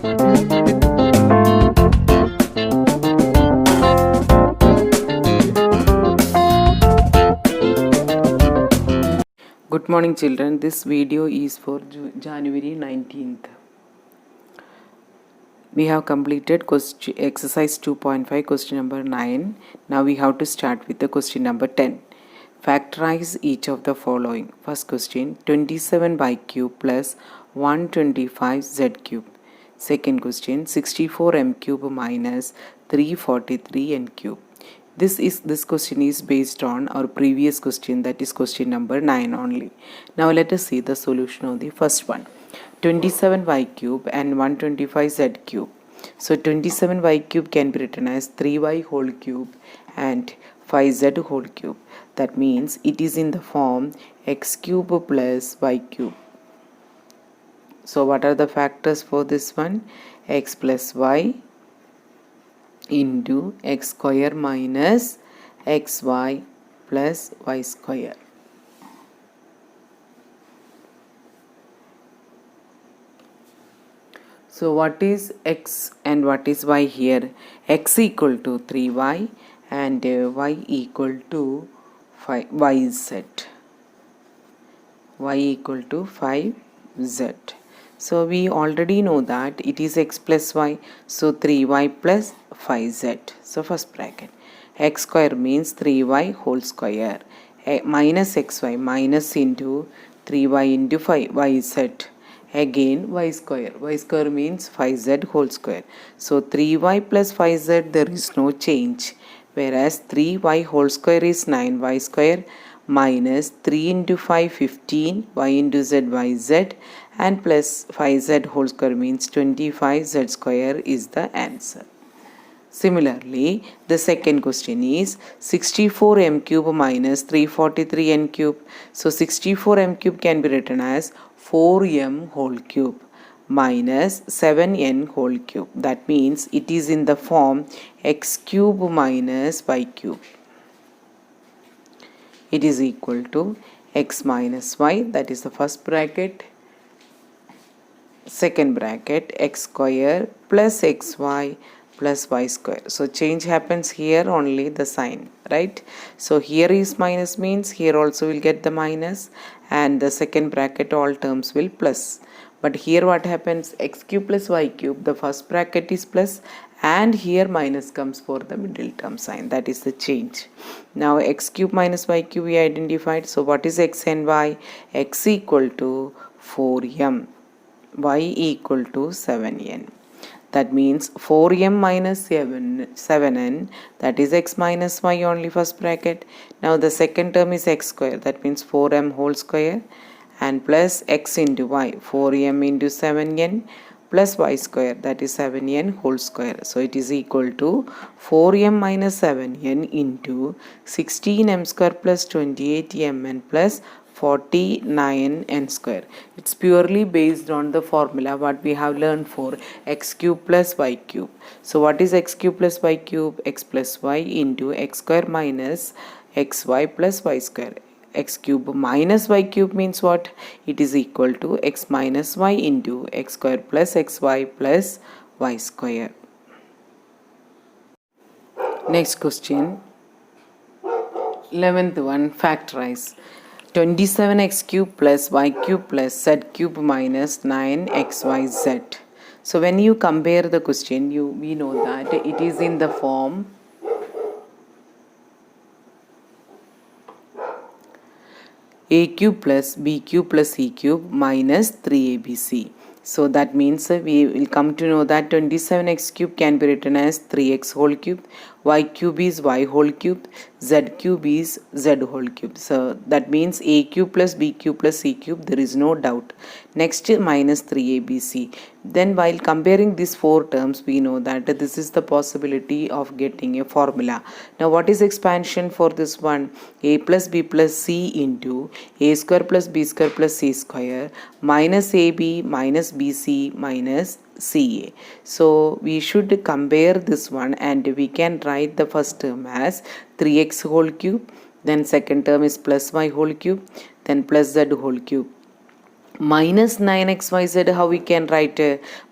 Good morning children, this video is for January 19th. We have completed exercise 2.5 question number 9. Now we have to start with the question number 10. Factorize each of the following. First question, 27y cube plus 125z cube. Second question, 64m cube minus 343n cube. This question is based on our previous question, that is question number 9 only. Now let us see the solution of the first one. 27y cube and 125z cube. So 27y cube can be written as 3y whole cube and 5z whole cube. That means it is in the form x cube plus y cube. So what are the factors for this one? X plus y into x square minus xy plus y square. So what is x and what is y here? X equal to 3y and y equal to 5yz. Y equal to 5z. So we already know that it is x plus y. So 3y plus 5z. So first bracket. X square means 3y whole square. Minus xy minus into 3y into 5yz. Again y square. Y square means 5z whole square. So 3y plus 5z there is no change. Whereas 3y whole square is 9y square minus 3 into 5 15 y into z y z and plus 5z whole square means 25z square is the answer. Similarly, the second question is 64m cube minus 343n cube. So 64m cube can be written as 4m whole cube minus 7n whole cube. That means it is in the form x cube minus y cube. It is equal to x minus y, that is the first bracket. Second bracket, x square plus xy plus y square. So change happens here only the sign, right? So here is minus means here also will get the minus, and the second bracket all terms will plus. But here what happens, x cube plus y cube, the first bracket is plus and here minus comes for the middle term sign. That is the change. Now x cube minus y cube we identified. So what is x and y? X equal to 4m, y equal to 7n. That means 4m minus 7n, that is x minus y only, first bracket. Now the second term is x square, that means 4m whole square and plus x into y, 4m into 7n plus y square, that is 7n whole square. So it is equal to 4m minus 7n into 16m square plus 28mn plus 49n square. It's purely based on the formula what we have learned for x cube plus y cube. So what is x cube plus y cube? X plus y into x square minus xy plus y square. X cube minus y cube means what? It is equal to x minus y into x square plus xy plus y square. Next question, 11th one, factorize. 27x cube plus y cube plus z cube minus 9xyz. So when you compare the question, we know that it is in the form a cube plus b cube plus c cube minus 3abc. So that means we will come to know that 27x cube can be written as 3x whole cube, y cube is y whole cube, z cube is z whole cube. So that means a cube plus b cube plus c cube, there is no doubt. Next minus 3abc. Then while comparing these four terms, we know that this is the possibility of getting a formula. Now what is expansion for this one? A plus b plus c into a square plus b square plus c square minus ab minus bc minus ca. So we should compare this one and we can write the first term as 3x whole cube, then second term is plus y whole cube, then plus z whole cube. minus 9xyz, how we can write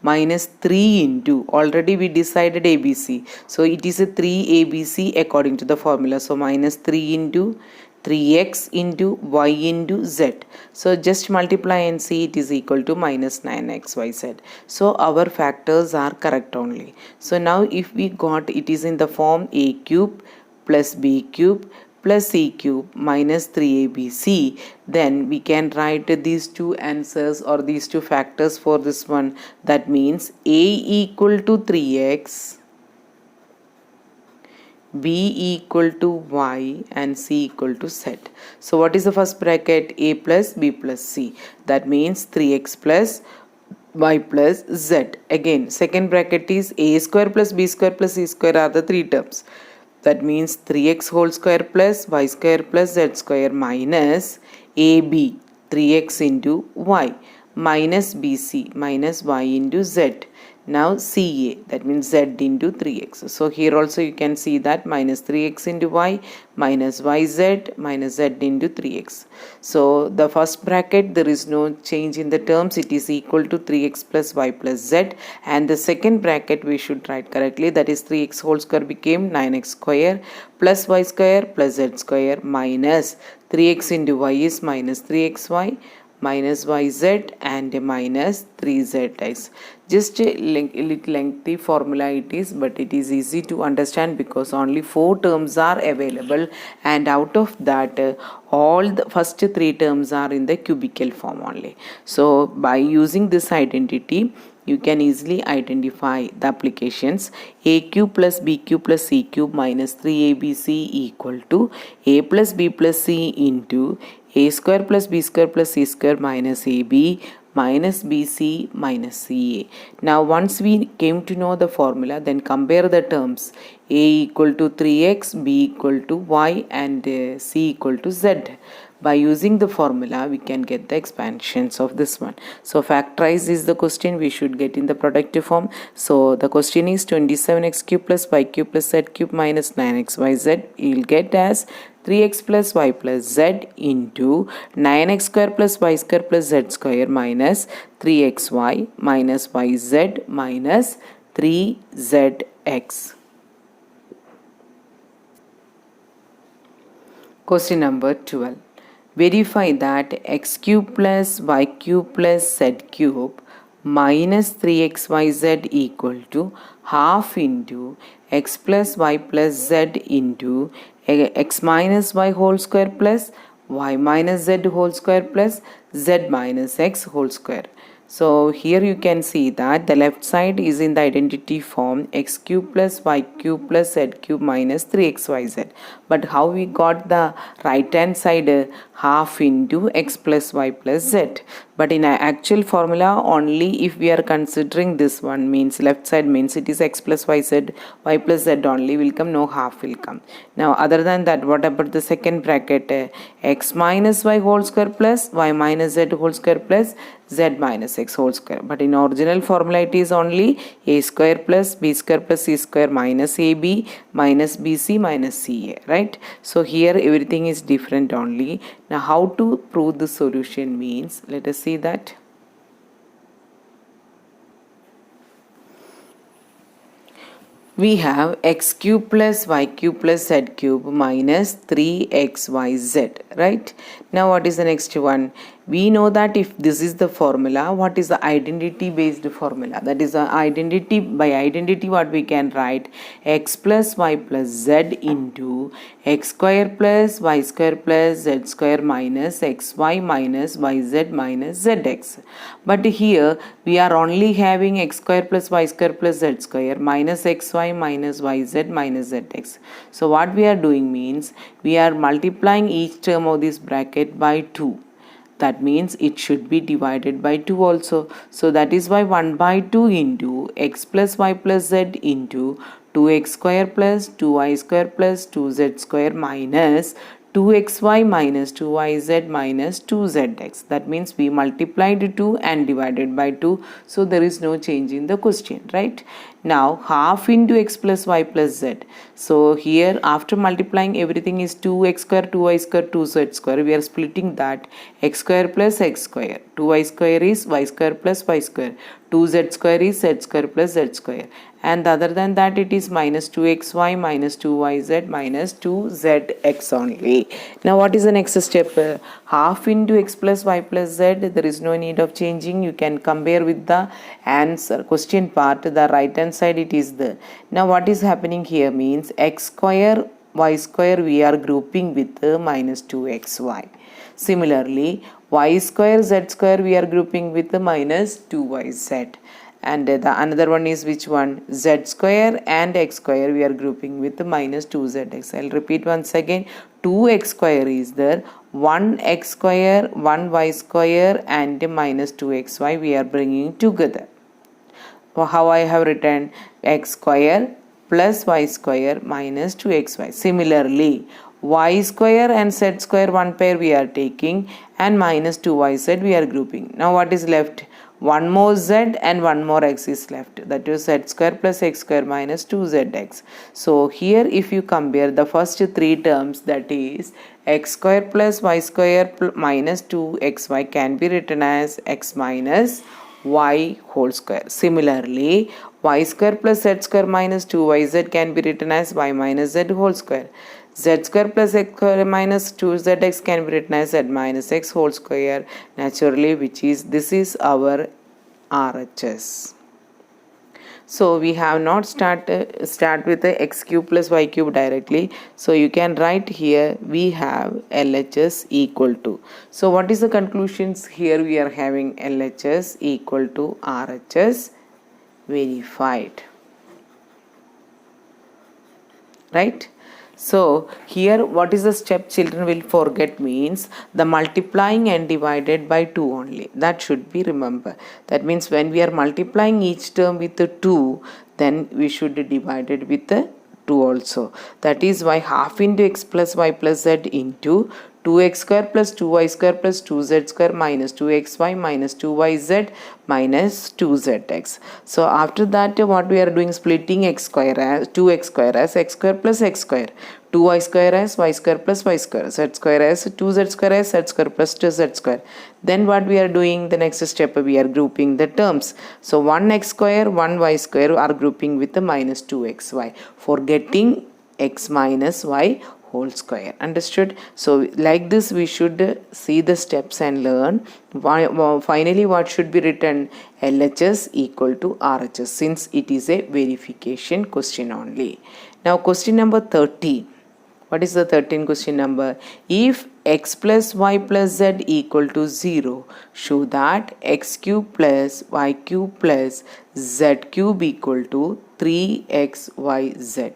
minus 3 into, already we decided ABC, so it is a 3ABC according to the formula. So minus 3 into 3x into y into z, so just multiply and see, it is equal to minus 9xyz. So our factors are correct only. So now if we got it is in the form a cube plus b cube plus c cube minus 3abc, then we can write these two answers or these two factors for this one. That means a equal to 3x, b equal to y, and c equal to z. So what is the first bracket? A plus b plus c, that means 3x plus y plus z. Again second bracket is a square plus b square plus c square are the three terms. That means 3x whole square plus y square plus z square minus ab 3x into y minus bc minus y into z. Now CA, that means z into 3x. So here also you can see that minus 3x into y minus yz minus z into 3x. So the first bracket there is no change in the terms, it is equal to 3x plus y plus z, and the second bracket we should write correctly, that is 3x whole square became 9x square plus y square plus z square minus 3x into y is minus 3xy minus yz and minus 3zx. Just a little lengthy formula it is, but it is easy to understand because only 4 terms are available, and out of that all the first 3 terms are in the cubical form only. So by using this identity you can easily identify the applications. A cube plus b cube plus c cube minus 3abc equal to a plus b plus c into a square plus b square plus c square minus ab minus bc minus ca. Now once we came to know the formula, then compare the terms. A equal to 3x, b equal to y, and c equal to z. By using the formula we can get the expansions of this one. So factorize is the question we should get in the productive form. So the question is 27x cube plus y cube plus z cube minus 9xyz, you will get as 3x plus y plus z into 9x square plus y square plus z square minus 3xy minus yz minus 3zx. Question number 12. Verify that x cube plus y cube plus z cube minus 3xyz equal to half into x plus y plus z into x minus y whole square plus y minus z whole square plus z minus x whole square. So here you can see that the left side is in the identity form x cube plus y cube plus z cube minus 3xyz. But how we got the right hand side half into x plus y plus z? But in our actual formula only if we are considering this one, means left side means it is x plus y z, y plus z only will come, no half will come. Now other than that, what about the second bracket? X minus y whole square plus y minus z whole square plus z minus x whole square. But in original formula it is only a square plus b square plus c square minus ab minus bc minus ca, right? So here everything is different only. Now how to prove the solution means, let us see that. We have x cube plus y cube plus z cube minus 3xyz, right? Now what is the next one? We know that if this is the formula, what is the identity based formula? That is the identity, by identity what we can write, x plus y plus z into x square plus y square plus z square minus xy minus yz minus zx. But here we are only having x square plus y square plus z square minus xy minus yz minus zx. So what we are doing means we are multiplying each term of this bracket by 2. That means it should be divided by 2 also. So that is why 1 by 2 into x plus y plus z into 2x square plus 2y square plus 2z square minus 2xy minus 2yz minus 2zx. That means we multiplied 2 and divided by 2. So there is no change in the question, right? Now half into x plus y plus z. So here after multiplying everything is 2x square, 2y square, 2z square. We are splitting that x square plus x square. 2y square is y square plus y square. 2z square is z square plus z square. And other than that it is minus 2xy minus 2yz minus 2zx only. Now what is the next step? Half into x plus y plus z. There is no need of changing. You can compare with the answer question part. The right hand side it is there. Now what is happening here means x square y square we are grouping with minus 2xy. Similarly y square z square we are grouping with minus 2yz. And the another one is which one? Z square and x square we are grouping with minus 2zx. I'll repeat once again. 2x square is there, 1x square, 1y square and minus 2xy we are bringing together. How I have written? X square plus y square minus 2xy. Similarly, y square and z square one pair we are taking and minus 2yz we are grouping. Now what is left? One more z and one more x is left. That is z square plus x square minus 2zx. So here if you compare the first three terms, that is x square plus y square minus 2xy can be written as x minus y whole square. Similarly, y square plus z square minus 2yz can be written as y minus z whole square. Z square plus x square minus 2zx can be written as z minus x whole square, naturally, which is this is our RHS. So we have not start with the x cube plus y cube directly. So you can write here we have LHS equal to. So what is the conclusions? Here we are having LHS equal to RHS verified. Right? So here what is the step children will forget means the multiplying and divided by 2 only. That should be remember. That means when we are multiplying each term with the 2, then we should divide it with the 2 also. That is why half into x plus y plus z into 2x square plus 2y square plus 2z square minus 2xy minus 2yz minus 2zx. So after that what we are doing, splitting x square as 2x square as x square plus x square, 2y square as y square plus y square, z square as 2z square as z square plus 2z square. Then what we are doing, the next step we are grouping the terms. So 1x square 1y square are grouping with the minus 2xy for getting x minus y whole square. Understood? So like this we should see the steps and learn. Finally what should be written? LHS equal to RHS, since it is a verification question only. Now question number 13. What is the 13 question number? If x plus y plus z equal to 0, show that x cube plus y cube plus z cube equal to 3xyz.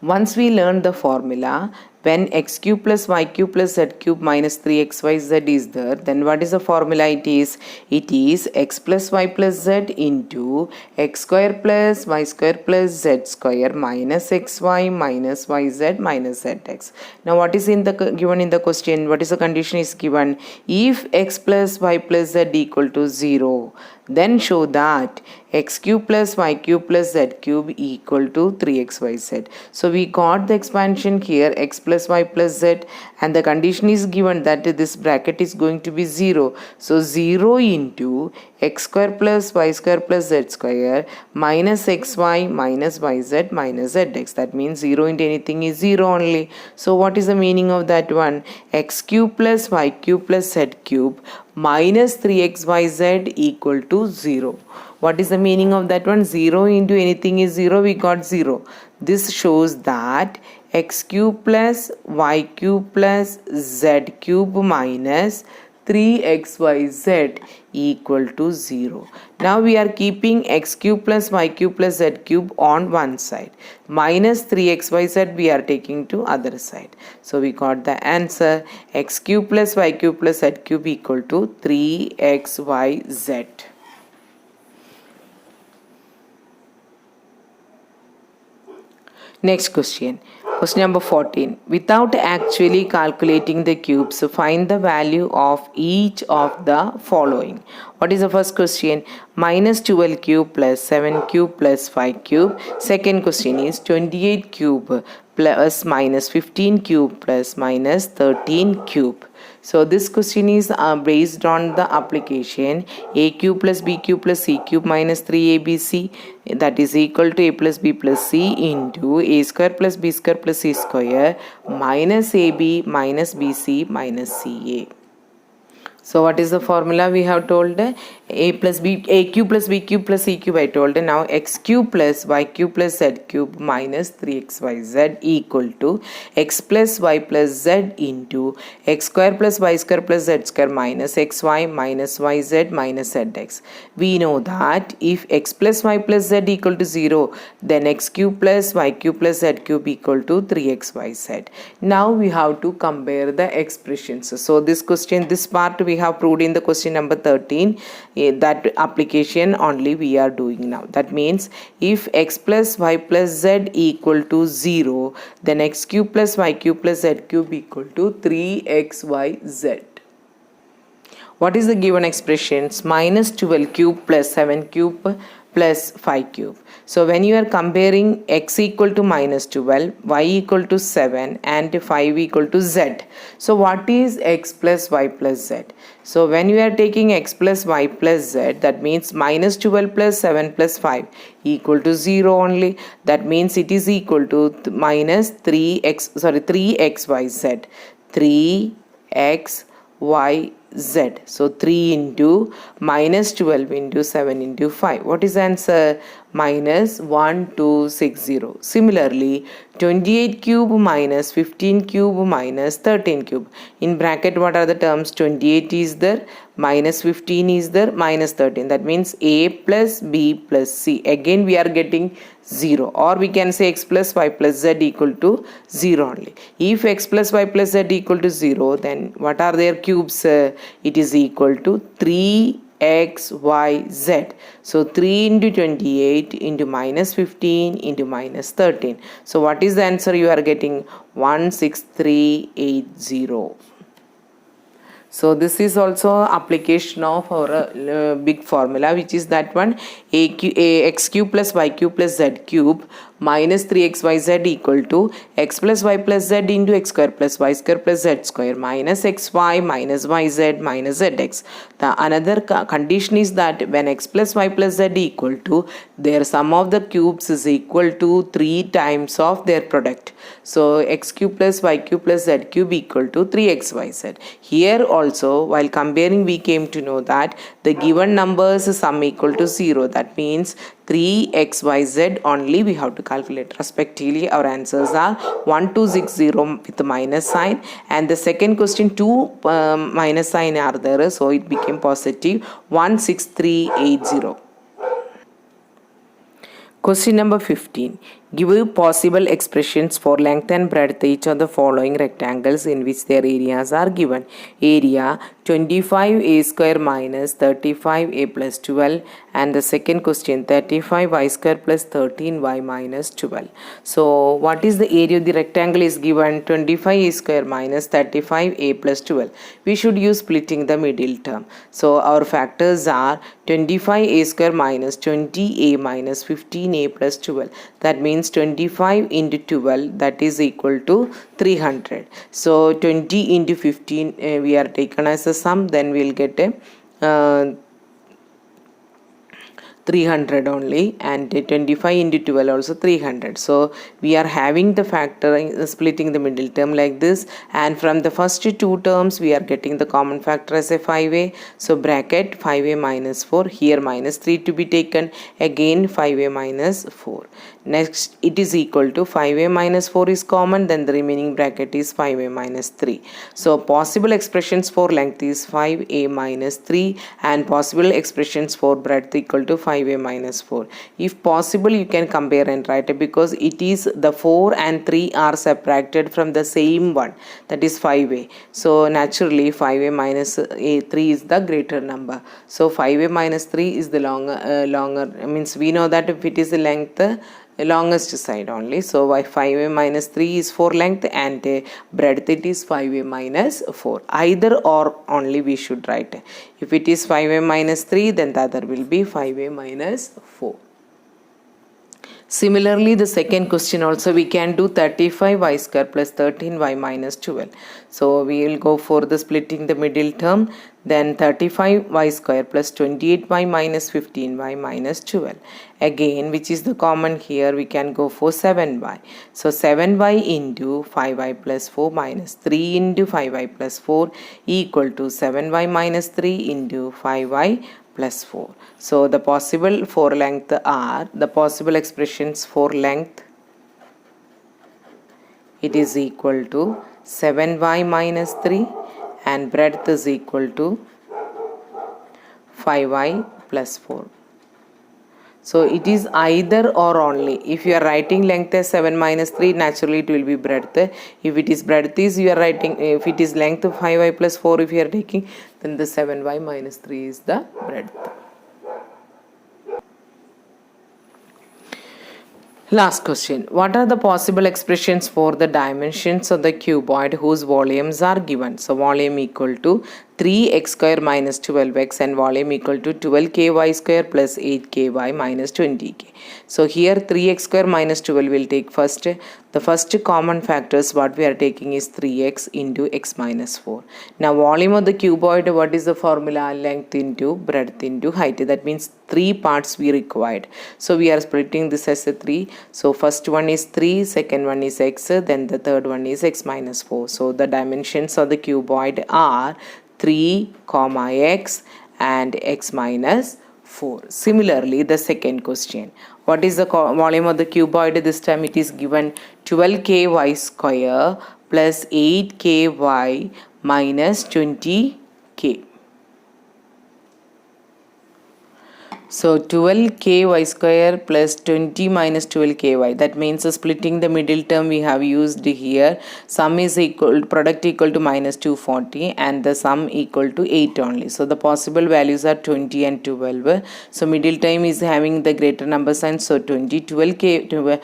Once we learn the formula, when x cube plus y cube plus z cube minus 3xyz is there, then what is the formula it is? It is x plus y plus z into x square plus y square plus z square minus xy minus yz minus zx. Now what is given in the question? What is the condition is given? If x plus y plus z equal to 0, then show that x cube plus y cube plus z cube equal to 3xyz. So we got the expansion here x plus y plus z, and the condition is given that this bracket is going to be 0. So 0 into x square plus y square plus z square minus xy minus yz minus zx. That means 0 into anything is 0 only. So what is the meaning of that one? X cube plus y cube plus z cube minus 3xyz equal to 0. What is the meaning of that one? 0 into anything is 0. We got 0. This shows that x cube plus y cube plus z cube minus 3xyz equal to 0. Now we are keeping x cube plus y cube plus z cube on one side. Minus 3xyz we are taking to other side. So we got the answer x cube plus y cube plus z cube equal to 3xyz. Next question. Question number 14. Without actually calculating the cubes, find the value of each of the following. What is the first question? Minus 12 cube plus 7 cube plus 5 cube. Second question is 28 cube plus minus 15 cube plus minus 13 cube. So this question is based on the application a cube plus b cube plus c cube minus 3abc, that is equal to a plus b plus c into a square plus b square plus c square minus ab minus bc minus ca. So what is the formula we have told? A cube plus b cube plus c cube I told. Now x cube plus y cube plus z cube minus 3xyz equal to x plus y plus z into x square plus y square plus z square minus xy minus yz minus zx. We know that if x plus y plus z equal to 0, then x cube plus y cube plus z cube equal to 3xyz. Now we have to compare the expressions. So this question, this part we have proved in the question number 13. That application only we are doing now. That means if x plus y plus z equal to 0, then x cube plus y cube plus z cube equal to 3xyz. What is the given expressions? Minus 12 cube plus 7 cube plus 5 cube. So when you are comparing x equal to minus 12, y equal to 7 and 5 equal to z. So what is x plus y plus z? So when you are taking x plus y plus z, that means minus 12 plus 7 plus 5 equal to 0 only. That means it is equal to minus 3xyz. 3xyz. So 3 into minus 12 into 7 into 5. What is the answer? Minus 1260. Similarly, 28 cube minus 15 cube minus 13 cube. In bracket, what are the terms? 28 is there, minus 15 is there, minus 13. That means a plus b plus c. Again we are getting 0, or we can say x plus y plus z equal to 0 only. If x plus y plus z equal to 0, then what are their cubes? It is equal to 3xyz. So 3 into 28 into minus 15 into minus 13. So what is the answer you are getting? 16380. So this is also application of our big formula, which is that one, x cube plus y cube plus z cube minus 3xyz equal to x plus y plus z into x square plus y square plus z square minus xy minus yz minus zx. The another condition is that when x plus y plus z equal to, their sum of the cubes is equal to 3 times of their product. So x cube plus y cube plus z cube equal to 3xyz. Here also, while comparing, we came to know that the given numbers sum equal to 0. That means 3xyz only we have to calculate. Respectively, our answers are 1260 with the minus sign, and the second question 2 minus sign are there, so it became positive 16380. Question number 15. Give possible expressions for length and breadth each of the following rectangles in which their areas are given. Area 25a square minus 35a plus 12, and the second question 35y square plus 13y minus 12. So what is the area of the rectangle is given? 25a square minus 35a plus 12. We should use splitting the middle term. So our factors are 25a square minus 20a minus 15a plus 12. That means 25 into 12, that is equal to 300. So 20 into 15 we are taken as a sum, then we will get a 300 only, and 25 into 12 also 300. So we are having the factor splitting the middle term like this, and from the first two terms we are getting the common factor as a 5a. So bracket 5a minus 4, here minus 3 to be taken, again 5a minus 4. Next it is equal to 5a minus 4 is common, then the remaining bracket is 5a minus 3. So possible expressions for length is 5a minus 3, and possible expressions for breadth equal to 5a minus 4. If possible, you can compare and write it, because it is the 4 and 3 are subtracted from the same one, that is 5a. So naturally 5a minus 3 is the greater number. So 5a minus 3 is the longer means we know that if it is the length, longest side only. So 5a minus 3 is for length and breadth it is 5a minus 4. Either or only we should write. If it is 5a minus 3, then the other will be 5a minus 4. Similarly, the second question also we can do 35y square plus 13y minus 12. So we will go for the splitting the middle term. Then 35y square plus 28y minus 15y minus 12. Again, which is the common here, we can go for 7y. So 7y into 5y plus 4 minus 3 into 5y plus 4 equal to 7y minus 3 into 5y plus 4. So the possible for length are, the possible expressions for length, it is equal to 7y minus 3 and breadth is equal to 5y plus 4. So it is either or only. If you are writing length as 7 minus 3, naturally it will be breadth. If it is breadth is you are writing, if it is length of 5y plus 4 if you are taking, then the 7y minus 3 is the breadth. Last question. What are the possible expressions for the dimensions of the cuboid whose volumes are given? So volume equal to 3x square minus 12x and volume equal to 12ky square plus 8ky minus 20k. So here 3x square minus 12 will take first. The first common factors what we are taking is 3x into x minus 4. Now volume of the cuboid, what is the formula? Length into breadth into height. That means 3 parts we required. So we are splitting this as a 3. So first one is 3, second one is x, then the third one is x minus 4. So the dimensions of the cuboid are 3, x and x minus 4. Similarly, the second question. What is the volume of the cuboid? This time it is given 12ky square plus 8ky minus 20k. So 12ky square plus 20 minus 12ky, that means splitting the middle term we have used here. Sum is equal, product equal to minus 240 and the sum equal to 8 only. So the possible values are 20 and 12. So middle term is having the greater number sign. So 12ky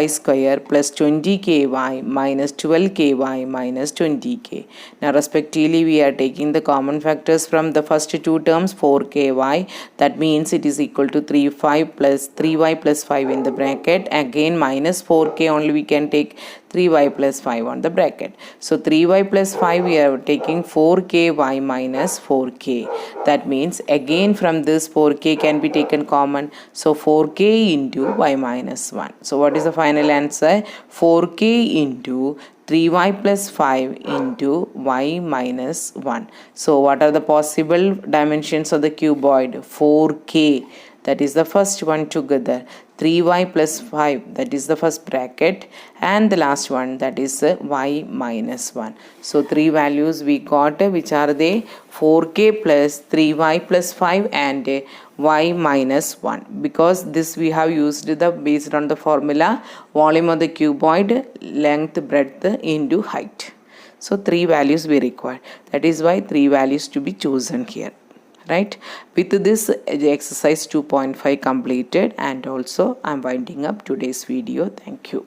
square plus 20ky minus 12ky minus 20k. Now respectively we are taking the common factors from the first two terms, 4ky, that means it is equal to 3y plus 5 in the bracket. Again minus 4k only we can take 3y plus 5 on the bracket. So 3y plus 5 we are taking 4ky minus 4k. That means again from this 4k can be taken common. So 4k into y minus 1. So what is the final answer? 4k into 3y plus 5 into y minus 1. So what are the possible dimensions of the cuboid? 4k, that is the first one together. 3y plus 5, that is the first bracket, and the last one, that is y minus 1. So 3 values we got, which are they? 4k plus 3y plus 5 and y minus 1. Because this we have used the based on the formula volume of the cuboid, length, breadth into height. So 3 values we require. That is why 3 values to be chosen here. Right, with this exercise 2.5 completed, and also I'm winding up today's video. Thank you.